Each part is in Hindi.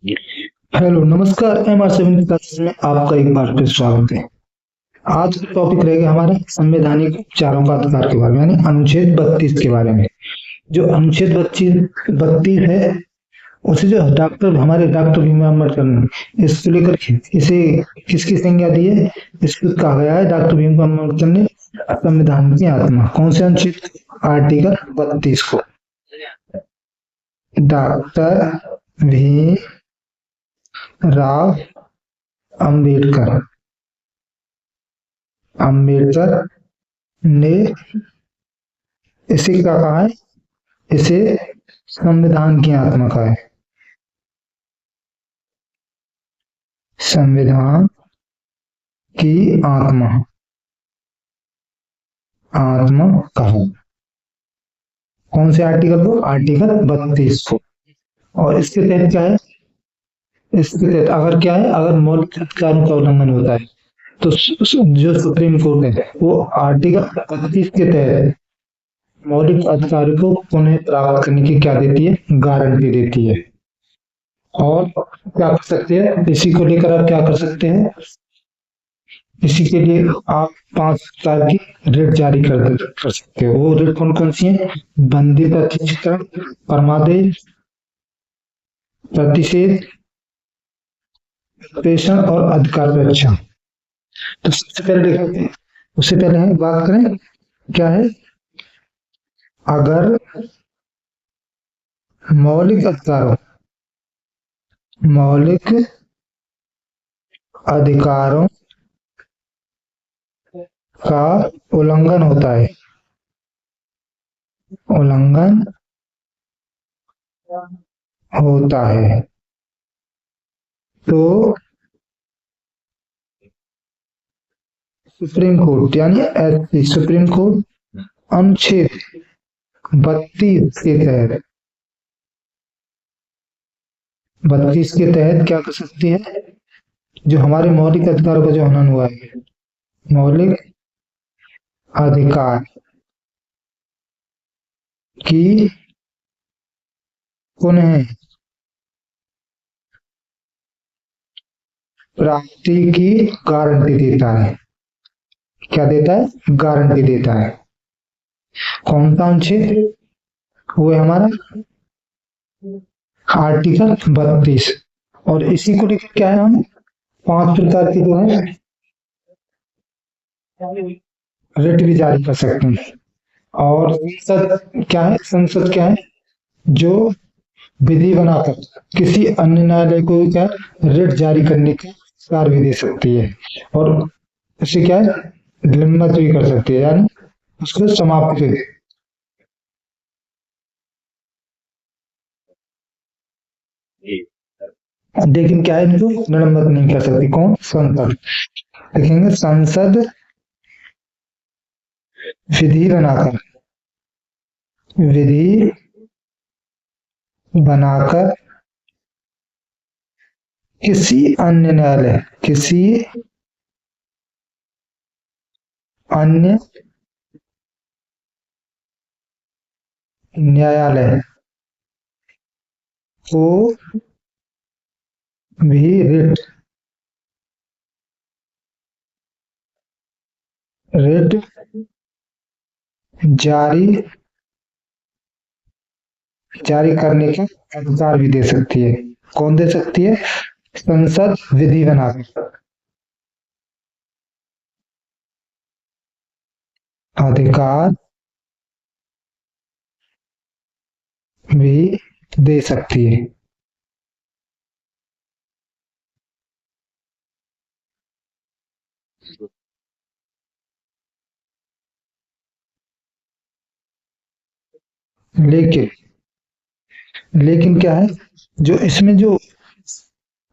हेलो नमस्कार। MR7 क्लासेस में आपका एक बार फिर स्वागत है। आज का टॉपिक रहेगा हमारा संवैधानिक उपचारों का अधिकार के बारे में, यानी अनुच्छेद 32 के बारे में। जो अनुच्छेद 32 है, उसे जो डॉक्टर भीमराव अम्बेडकर ने इसको लेकर इसे किसकी संज्ञा दी है? इसको कहा गया है डॉक्टर भीमराव अम्बेडकर ने संविधान की आत्मा। कौन से अनुच्छेद? आर्टिकल 32 को डॉक्टर भीमराव अम्बेडकर अम्बेडकर ने इसे क्या कहा है? इसे संविधान की आत्मा कहा है। संविधान की आत्मा आत्मा कहा। कौन से आर्टिकल को? आर्टिकल 32 को। और इसके तहत क्या है? इसके तहत अगर क्या है, अगर मौलिक अधिकारों का उल्लंघन होता है तो जो सुप्रीम कोर्ट है वो आर्टिकल 32 के तहत मौलिक अधिकारों को पुनः प्राप्त करने की क्या देती है? गारंटी देती है। और क्या कर सकते हैं इसी को लेकर? आप क्या कर सकते हैं इसी के लिए? आप 5 साल की रिट जारी कर सकते हो। वो रिट कौन कौन सी है? बंदी प्रतिष्ठा, परमादेश, प्रतिषेध, पेशा और अधिकार परीक्षा। तो सबसे पहले देखते हैं, उससे पहले हम बात करें क्या है। अगर मौलिक अधिकारों मौलिक अधिकारों का उल्लंघन होता है, उल्लंघन होता है तो सुप्रीम कोर्ट यानी सुप्रीम कोर्ट अनुच्छेद 32 के तहत 32 के तहत क्या कर सकती है? जो हमारे मौलिक अधिकारों का जो हनन हुआ है, मौलिक अधिकार की पुनः प्राप्ति की गारंटी देता है। क्या देता है? गारंटी देता है। कौन सा अनुच्छेद? वो है हमारा आर्टिकल 32। और इसी को लेकर क्या है, हम 5 प्रकार की जो है रिट भी जारी कर सकते हैं। और संसद क्या है? संसद क्या है? जो विधि बनाकर किसी अन्य न्यायालय को क्या रिट जारी करने का अधिकार भी दे सकती है। और उसे क्या है? निलंबित भी कर सकती है, यानी उसको समाप्त कर। लेकिन क्या है, इनको निलंबित नहीं कर सकती। कौन? संसद। देखेंगे संसद विधि बनाकर विधि बनाकर किसी अन्य न्यायालय को भी रिट जारी जारी करने का अधिकार भी दे सकती है। कौन दे सकती है? संसद विधि बनाकर अधिकार भी दे सकती है। लेकिन लेकिन क्या है, जो इसमें जो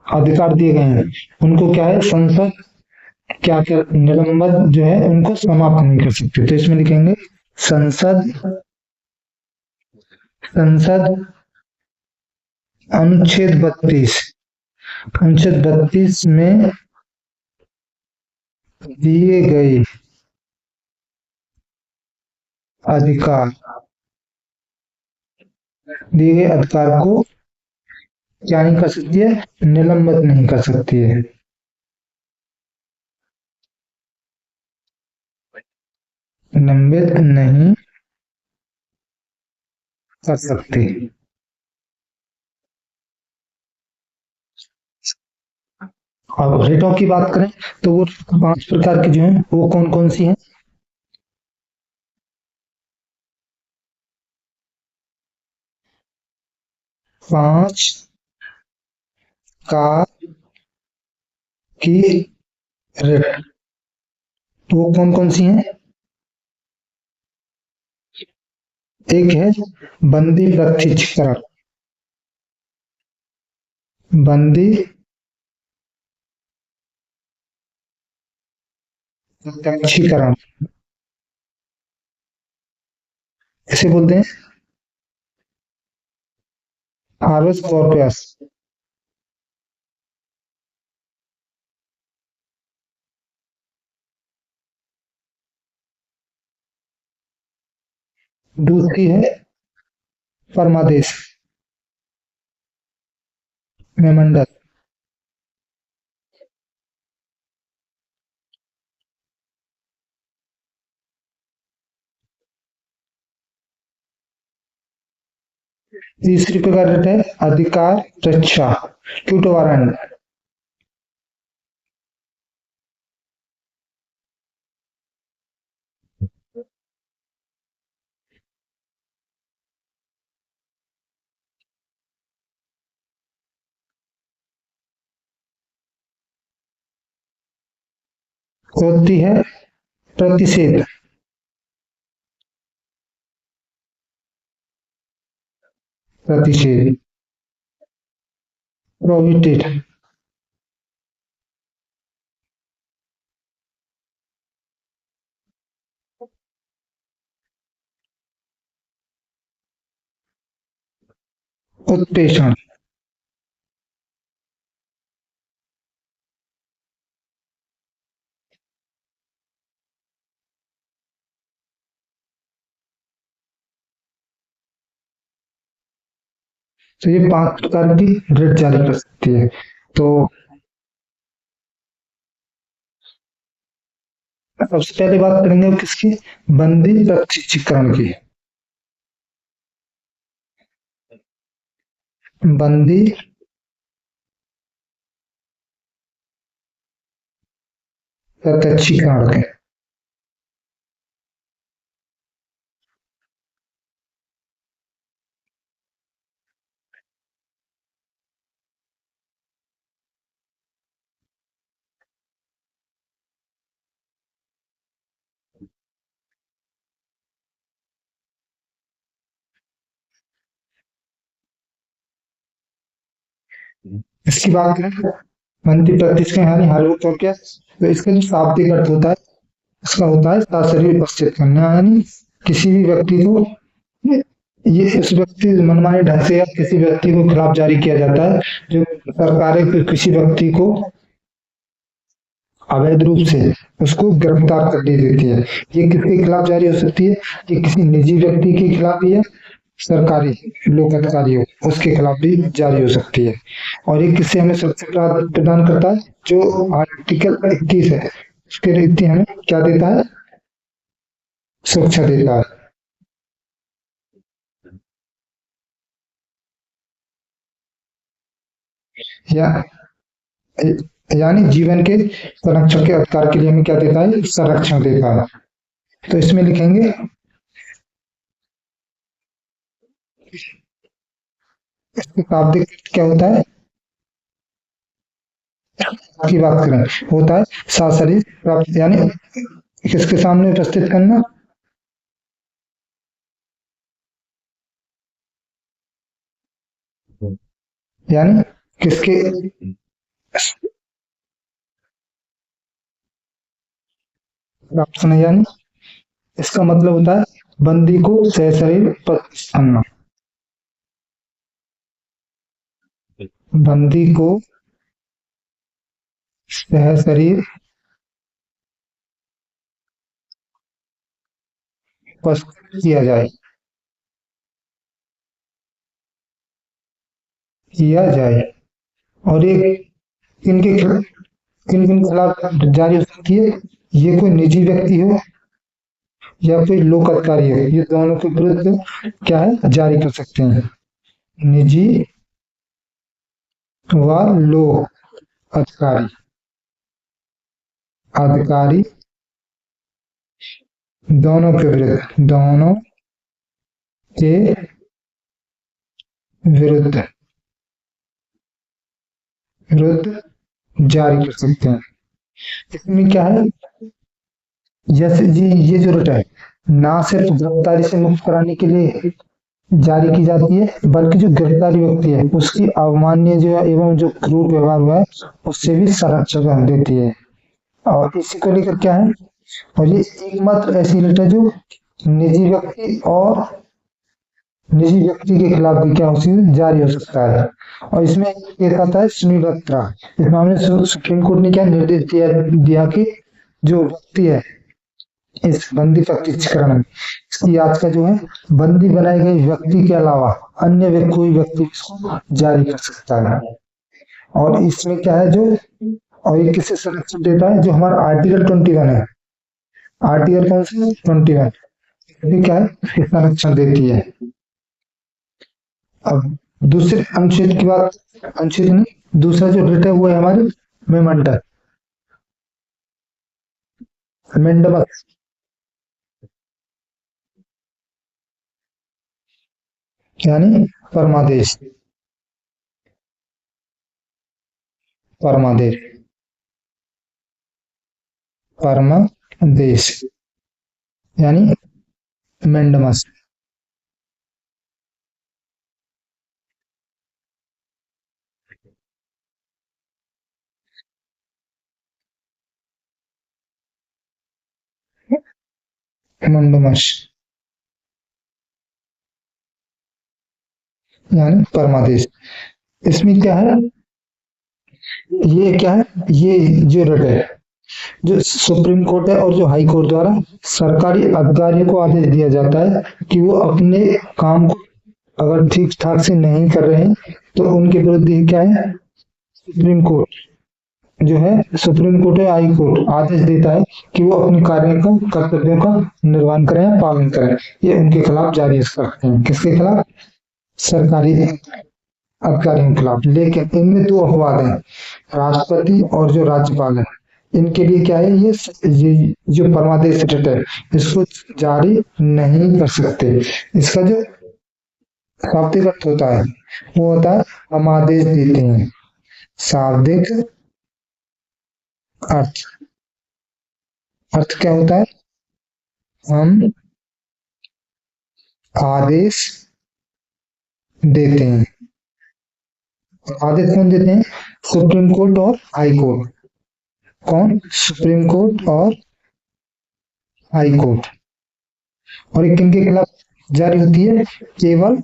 अधिकार दिए गए हैं उनको क्या है, संसद क्या कर निलंबित जो है उनको समाप्त नहीं कर सकते। तो इसमें लिखेंगे संसद संसद अनुच्छेद 32 में दिए गए अधिकार को क्या नहीं कर सकती है? निलंबित नहीं कर सकती है। निलंबित नहीं कर सकती। अब रिटों की बात करें तो वो 5 प्रकार की जो है वो कौन कौन सी है? 5 प्रकार की रिट वो कौन कौन सी है? एक है बंदी प्रत्यक्षीकरण। बंदी प्रत्यक्षीकरण इसे बोलते हैं आरएस कॉर्पस। दूसरी है परमादेश में मंडल। तीसरी प्रकार है अधिकार रक्षा ट्यूट वारंट। होती है प्रतिषेध। प्रतिषेध प्रोहिबिटेड। उत्प्रेषण। तो ये 5 प्रकार की ड्रिल जारी कर सकती है। तो सबसे पहले बात करेंगे किसकी? बंदी प्रत्यक्षीकरण की। बंदी प्रत्यक्षीकरण के। इसकी बात करें बंदी प्रत्यक्षीकरण यानी हर वो तो क्या, तो इसका जो शाब्दिक अर्थ होता है इसका होता है साशरीर उपस्थित करना, यानी किसी भी व्यक्ति को ये इस व्यक्ति मनमाने ढंग से या किसी व्यक्ति को खिलाफ जारी किया जाता है जो सरकारें किसी व्यक्ति को अवैध रूप से उसको गिरफ्तार कर ले देती है। ये किसके खिलाफ जारी हो सकती है? ये किसी निजी व्यक्ति के खिलाफ भी है, सरकारी लोक अधिकारी हो उसके खिलाफ भी जारी हो सकती है। और ये किससे हमें सुरक्षा प्रदान करता है? जो आर्टिकल 21 है उसके रीति हमें क्या देता है? सुरक्षा देता है। या यानी जीवन के संरक्षण के अधिकार के लिए हमें क्या देता है? संरक्षण देता है। तो इसमें लिखेंगे इसके शाब्दिक अर्थ क्या होता है की बात करें होता है साशरीर प्राप्त, यानी किसके सामने उपस्थित करना? यानी किसके प्राप्त करना, यानी इसका मतलब होता है बंदी को सशरीर उपस्थित करना। बंदी को सशरीर उपस्थित किया जाए। किया जाए। और ये किनके खिलाफ, किन किन खिलाफ जारी हो सकती है? ये कोई निजी व्यक्ति हो या कोई लोक अधिकारी हो, ये दोनों के विरुद्ध क्या है, जारी कर सकते हैं। निजी व लोक अधिकारी, अधिकारी दोनों के विरुद्ध, दोनों के विरुद्ध, विरुद्ध जारी कर सकते हैं। इसमें क्या है, जैसे ये जो रिट है ना सिर्फ गिरफ्तारी से मुक्त कराने के लिए जारी की जाती है, बल्कि जो गिरफ्तारी व्यक्ति है उसकी अवमान्य जो है एवं जो क्रूर व्यवहार हुआ है उससे भी संरक्षण देती है। और इसी को लेकर क्या है, और ये एकमात्र ऐसी रिट है जो निजी व्यक्ति और निजी व्यक्ति के खिलाफ भी क्या उसी जारी हो सकता है। और इसमें एक केस आता है सुनील। इस मामले में सुप्रीम कोर्ट ने क्या निर्देश दिया कि जो व्यक्ति है इस बंदी प्रत्यक्षीकरण में इसकी याचिका जो है बंदी बनाए गए व्यक्ति के अलावा अन्य कोई व्यक्ति इसको जारी कर सकता है। और इसमें क्या है जो, और ये किसे संरक्षण देता है, जो हमारा आर्टिकल 21 है, आर्टिकल कौन सा 21, ये क्या है, इसके संरक्षण देती है। अब दूसरे अनुच्छेद की बात, अनुच्छेद नहीं, दूसरा जो रिट है वो है हमारे मेमंडर, अमेंडमस, यानी परमादेश, परमादेश, परमादेश यानी अमेंडमस। अमेंडमस यानी परमादेश। इसमें क्या है, ये क्या है, ये जो रिट है जो सुप्रीम कोर्ट है और जो हाई कोर्ट द्वारा सरकारी अधिकारियों को आदेश दिया जाता है कि वो अपने काम को अगर ठीक ठाक से नहीं कर रहे हैं तो उनके विरुद्ध ये क्या है, सुप्रीम कोर्ट जो है, सुप्रीम कोर्ट है हाई कोर्ट आदेश देता है कि वो अपने कार्य का कर्तव्यों का निर्वहन करें, पालन करें। ये उनके खिलाफ जारी कर सकते हैं। किसके खिलाफ? सरकारी अधिकारियों के खिलाफ। लेकिन इनमें दो अपवाद हैं, राष्ट्रपति और जो राज्यपाल है, इनके लिए क्या है, ये जो परमादेश रिट है इसको जारी नहीं कर सकते। इसका जो शाब्दिक अर्थ होता है वो होता है हम आदेश देते हैं। शाब्दिक अर्थ, अर्थ क्या होता है, हम आदेश देते हैं। आदेश कौन देते हैं? सुप्रीम कोर्ट और हाई कोर्ट। कौन? सुप्रीम कोर्ट और हाई कोर्ट। और ये किनके खिलाफ जारी होती है? केवल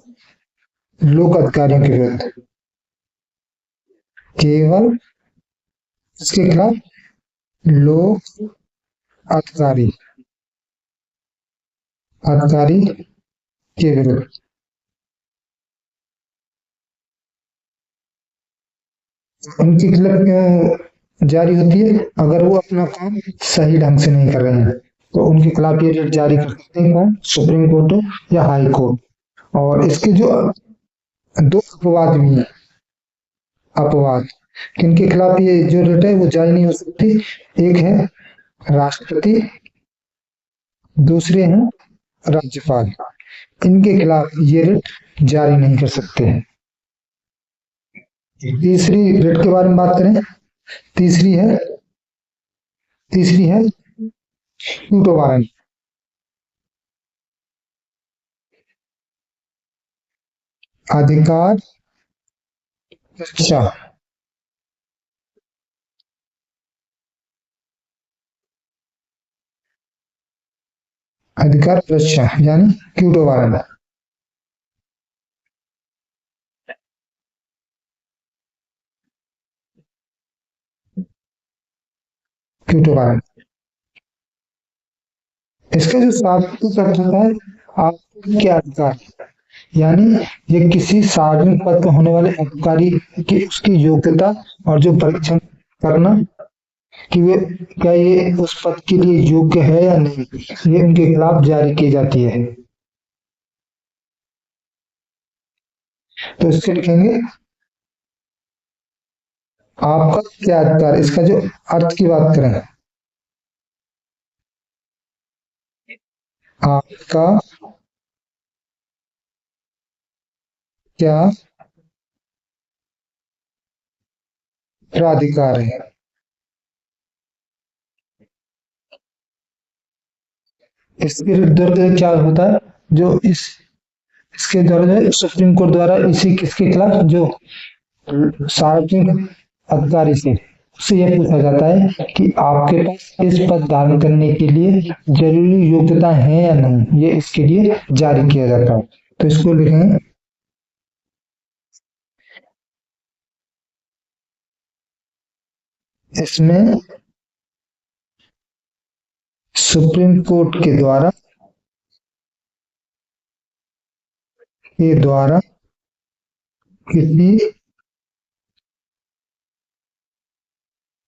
लोक अधिकारियों के विरुद्ध, केवल इसके खिलाफ लोक अधिकारी, अधिकारी के विरुद्ध। उनके खिलाफ क्यों जारी होती है? अगर वो अपना काम सही ढंग से नहीं कर रहे हैं तो उनके खिलाफ ये रिट जारी कर सकते हैं। कौन? सुप्रीम कोर्ट या हाई कोर्ट। और इसके जो दो अपवाद भी हैं, अपवाद किनके खिलाफ ये जो रिट है वो जारी नहीं हो सकती? एक है राष्ट्रपति, दूसरे हैं राज्यपाल। इनके खिलाफ ये रिट जारी नहीं कर सकते हैं। तीसरी रिट के बारे में बात करें, तीसरी है, तीसरी है टूटो वारंट। अधिकार रक्षा, अधिकार रक्षा यानी क्यूटो वारंट, क्यूटो वारंट। इसका जो शाब्दिक अर्थ होता है आपके क्या अधिकार, यानी ये किसी सार्वजनिक पद पर होने वाले अधिकारी की उसकी योग्यता और जो परीक्षण करना कि वे क्या ये उस पद के लिए योग्य है या नहीं, ये उनके खिलाफ जारी की जाती है। तो इसके लिखेंगे आपका क्या अधिकार, इसका जो अर्थ की बात करें, आपका क्या प्राधिकार है। इसके द्वारा क्या होता है, जो इसके द्वारा जो है सुप्रीम कोर्ट द्वारा इसी किसके खिलाफ, जो सार्वजनिक अधिकारी से उससे यह पूछा जाता है कि आपके पास इस पद धारण करने के लिए जरूरी योग्यता है या नहीं, ये इसके लिए जारी किया जाता है। तो इसको लिखें इसमें सुप्रीम कोर्ट के द्वारा किसी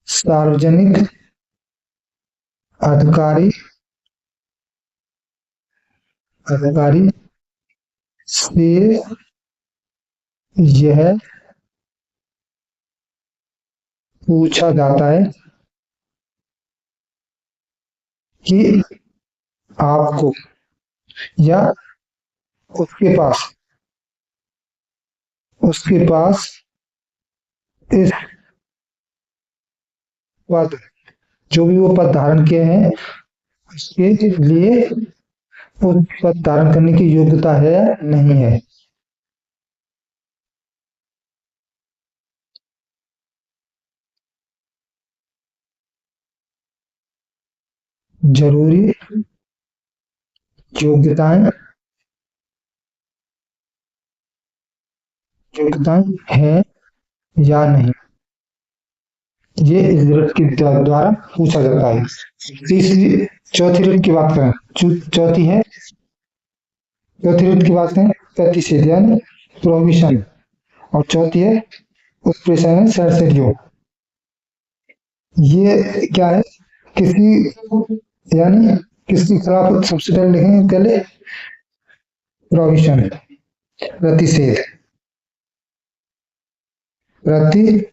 सार्वजनिक अधिकारी अधिकारी से यह पूछा जाता है कि आपको या उसके पास उसके पास इस पद, जो भी वो पद धारण किए हैं उसके लिए उस पद धारण करने की योग्यता है या नहीं है। जरूरी योग्यताएं योग्यताएं है या नहीं, ये इस रिट के द्वारा पूछा जाता है। तीसरी चौथी रिट की बात करें, चौथी रिट की बात करें प्रतिषेध यानी प्रोहिबिशन, और चौथी है उत्प्रेषण है सरसरियो। ये क्या है, किसी यानी किसके खिलाफ, सबसे पहले लिखेंगे पहले प्रोहिबिशन, प्रतिषेध, प्रतिषेध,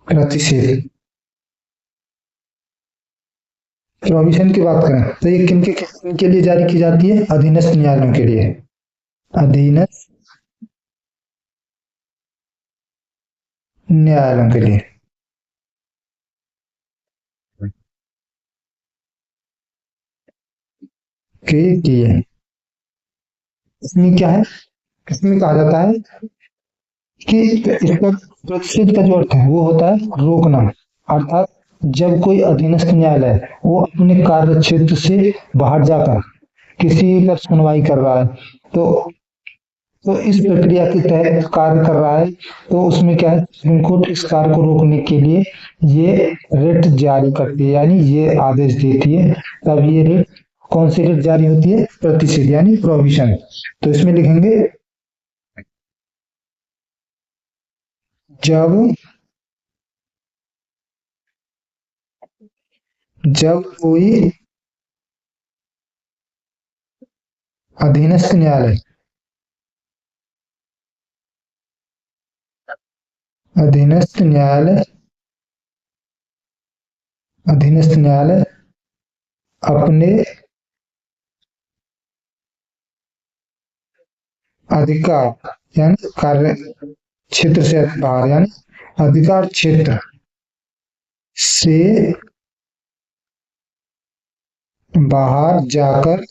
प्रतिषेध। प्रोहिबिशन की बात करें तो ये किनके लिए जारी की जाती है, अधीनस्थ न्यायालयों के लिए, अधीनस्थ न्यायालयों के लिए। की है, इसमें क्या है, इसमें कहा जाता है कि इसका प्रतिषेध का जो अर्थ है वो होता है रोकना, अर्थात जब कोई अधीनस्थ न्यायालय वो अपने कार्य क्षेत्र से बाहर जाकर किसी पर सुनवाई कर रहा है, तो इस प्रक्रिया के तहत कार्य कर रहा है, तो उसमें क्या है, सुप्रीम कोर्ट इस कार्य को रोकने के लिए ये रिट जारी करती है, यानी ये आदेश देती है, तब ये रिट, कौन सी रिट जारी होती है, प्रतिषेध यानी प्रोहिबिशन। तो इसमें लिखेंगे जब जब कोई अधीनस्थ न्यायालय अधीनस्थ न्यायालय अधीनस्थ न्यायालय अपने अधिकार यानी कार्य क्षेत्र से बाहर, यानी अधिकार क्षेत्र से बाहर जाकर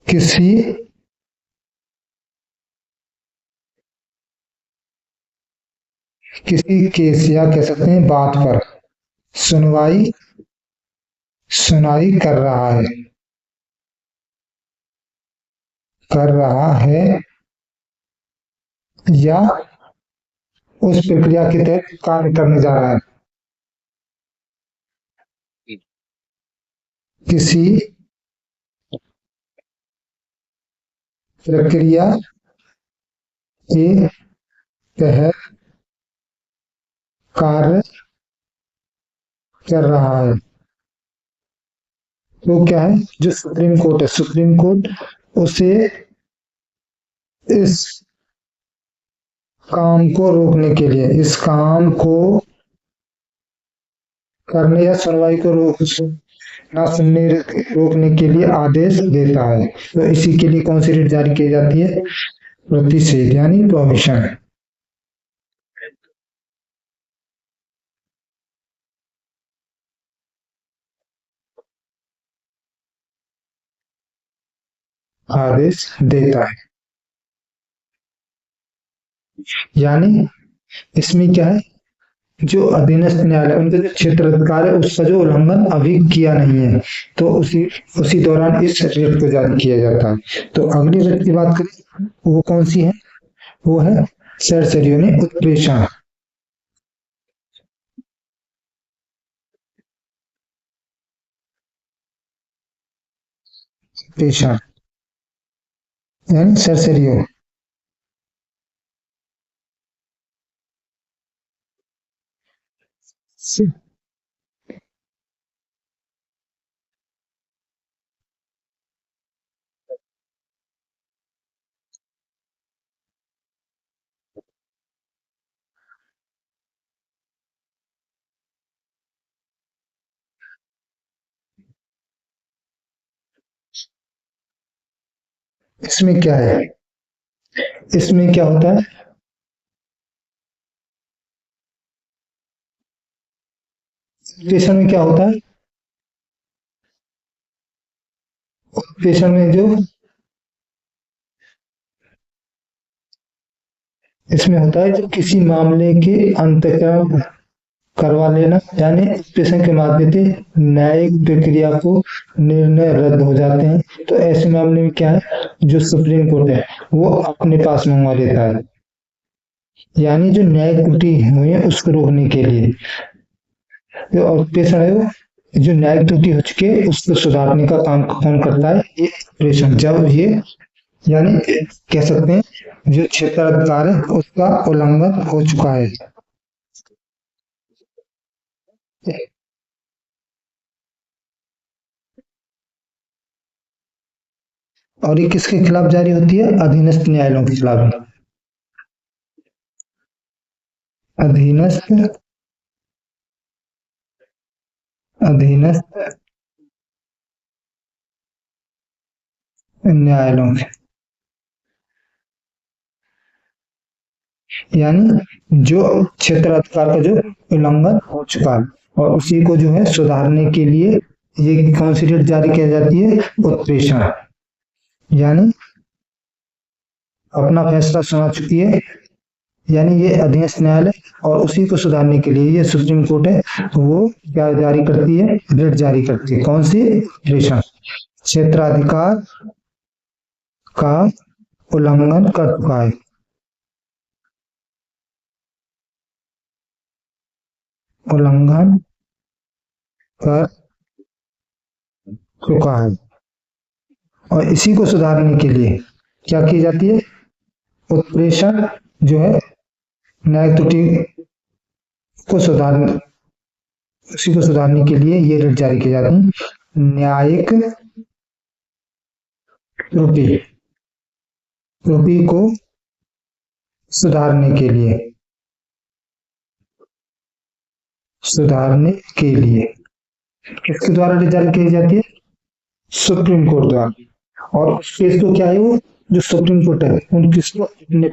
किसी किसी केस या कह सकते हैं बात पर सुनवाई सुनाई कर रहा है। कर रहा है या उस प्रक्रिया के तहत कार्य करने जा रहा है। किसी प्रक्रिया के तहत कार्य कर रहा है। तो क्या है, जो सुप्रीम कोर्ट है, सुप्रीम कोर्ट उसे इस काम को रोकने के लिए, इस काम को करने या सुनवाई को ना सुनने रोकने के लिए आदेश देता है। तो इसी के लिए कौन सी रिट जारी की जाती है? प्रतिषेध यानी प्रोहिबिशन। आदेश देता है, यानी इसमें क्या है, जो अधीनस्थ न्यायालय उनके जो क्षेत्र अधिकार है उसका जो उल्लंघन अभी किया नहीं है, तो उसी दौरान इस रिट को जारी किया जाता है। तो अगली रिट की बात करें, वो कौन सी है? वो है सरसरी यानी उत्प्रेषण। उत्प्रेषण यानी सरसरियो। इसमें क्या है, इसमें क्या होता है, उत्प्रेषण में क्या होता है, उत्प्रेषण में जो इसमें होता है, जो किसी मामले के अंतःकरण करवा लेना, यानी उत्प्रेषण के माध्यम से न्यायिक प्रक्रिया को निर्णय रद्द हो जाते हैं। तो ऐसे मामले में क्या है, जो सुप्रीम कोर्ट है वो अपने पास मंगवा लेता है, यानी जो न्यायिक त्रुटि हुई है उसको रोकने के लिए। जो उत्प्रेषण है वो जो न्यायिक त्रुटि हो चुकी है उसको सुधारने का काम कौन करता है? ये उत्प्रेषण। जब ये यानी कह सकते हैं जो क्षेत्र अधिकार है उसका उल्लंघन हो चुका है। और ये किसके खिलाफ जारी होती है? अधीनस्थ न्यायालयों के खिलाफ। अधीनस्थ अधीनस्थ न्यायालयों के, यानी जो क्षेत्र अधिकार का जो उल्लंघन हो चुका है और उसी को जो है सुधारने के लिए ये कौन सी रिट जारी की जाती है? उत्प्रेषण। यानी अपना फैसला सुना चुकी है, यानी ये अधीनस्थ न्यायालय, और उसी को सुधारने के लिए ये सुप्रीम कोर्ट है वो क्या जारी करती है? रिट जारी करती है। कौन सी? उत्प्रेषण। क्षेत्राधिकार का उल्लंघन कर चुका है, उल्लंघन कर चुका है, और इसी को सुधारने के लिए क्या की जाती है? उत्प्रेषण जो है न्यायिक त्रुटि को सुधारने, उसी को सुधारने के लिए ये रिट जारी की जाती है। न्यायिक त्रुटि त्रुटि को सुधारने के लिए, सुधारने के लिए किसके द्वारा रिट जारी की जाती है? सुप्रीम कोर्ट द्वारा। और उस केस को क्या है, वो जो सुप्रीम कोर्ट है उन केस को अपने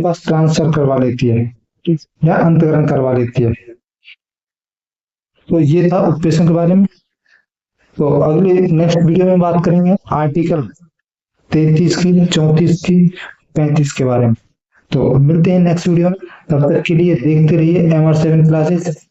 पास ट्रांसफर करवा लेती है या अंतरण करवा लेती है। तो ये था उत्प्रेषण के बारे में। तो अगले नेक्स्ट वीडियो में बात करेंगे आर्टिकल 33 की, 34 की, 35 के बारे में। तो मिलते हैं नेक्स्ट वीडियो में, तब तक के लिए देखते रहिए MR7 क्लासेस।